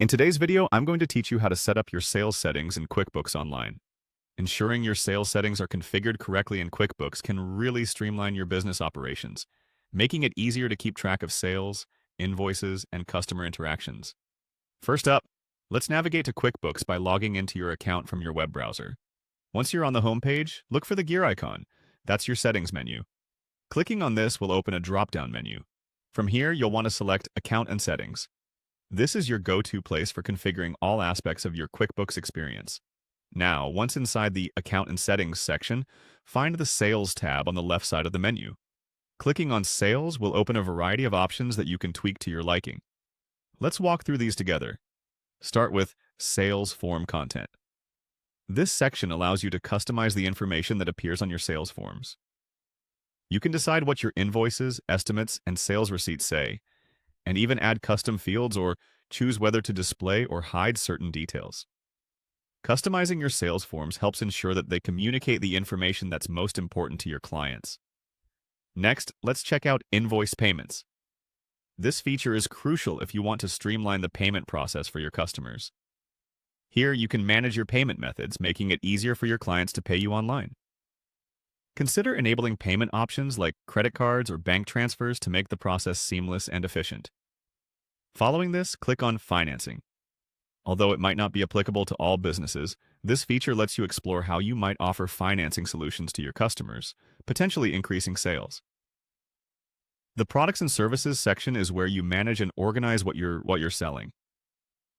In today's video, I'm going to teach you how to set up your sales settings in QuickBooks Online. Ensuring your sales settings are configured correctly in QuickBooks can really streamline your business operations, making it easier to keep track of sales, invoices, and customer interactions. First up, let's navigate to QuickBooks by logging into your account from your web browser. Once you're on the home page, look for the gear icon. That's your settings menu. Clicking on this will open a drop-down menu. From here, you'll want to select Account and Settings. This is your go-to place for configuring all aspects of your QuickBooks experience. Now, once inside the Account and Settings section, find the Sales tab on the left side of the menu. Clicking on Sales will open a variety of options that you can tweak to your liking. Let's walk through these together. Start with Sales Form Content. This section allows you to customize the information that appears on your sales forms. You can decide what your invoices, estimates, and sales receipts say, and even add custom fields or choose whether to display or hide certain details. Customizing your sales forms helps ensure that they communicate the information that's most important to your clients. Next, let's check out Invoice Payments. This feature is crucial if you want to streamline the payment process for your customers. Here, you can manage your payment methods, making it easier for your clients to pay you online. Consider enabling payment options like credit cards or bank transfers to make the process seamless and efficient. Following this, click on Financing. Although it might not be applicable to all businesses, this feature lets you explore how you might offer financing solutions to your customers, potentially increasing sales. The Products and Services section is where you manage and organize what you're selling.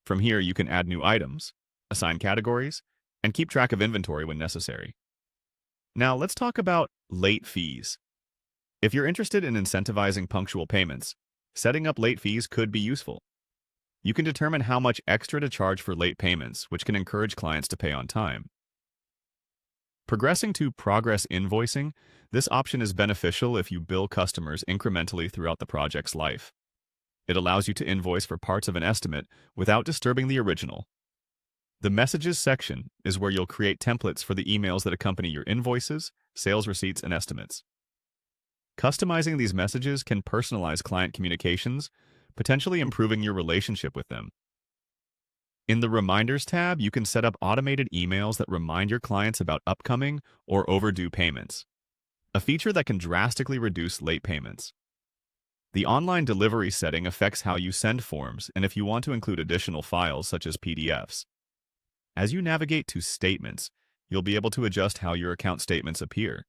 From here, you can add new items, assign categories, and keep track of inventory when necessary. Now, let's talk about late fees. If you're interested in incentivizing punctual payments, setting up late fees could be useful. You can determine how much extra to charge for late payments, which can encourage clients to pay on time. Progressing to Progress Invoicing, this option is beneficial if you bill customers incrementally throughout the project's life. It allows you to invoice for parts of an estimate without disturbing the original. The Messages section is where you'll create templates for the emails that accompany your invoices, sales receipts, and estimates. Customizing these messages can personalize client communications, potentially improving your relationship with them. In the Reminders tab, you can set up automated emails that remind your clients about upcoming or overdue payments, a feature that can drastically reduce late payments. The online delivery setting affects how you send forms and if you want to include additional files such as PDFs. As you navigate to Statements, you'll be able to adjust how your account statements appear.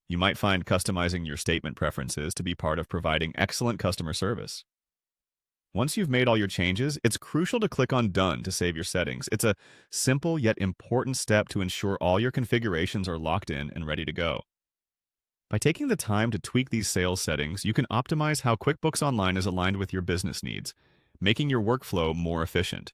You might find customizing your statement preferences to be part of providing excellent customer service. Once you've made all your changes, it's crucial to click on Done to save your settings. It's a simple yet important step to ensure all your configurations are locked in and ready to go. By taking the time to tweak these sales settings, you can optimize how QuickBooks Online is aligned with your business needs, making your workflow more efficient.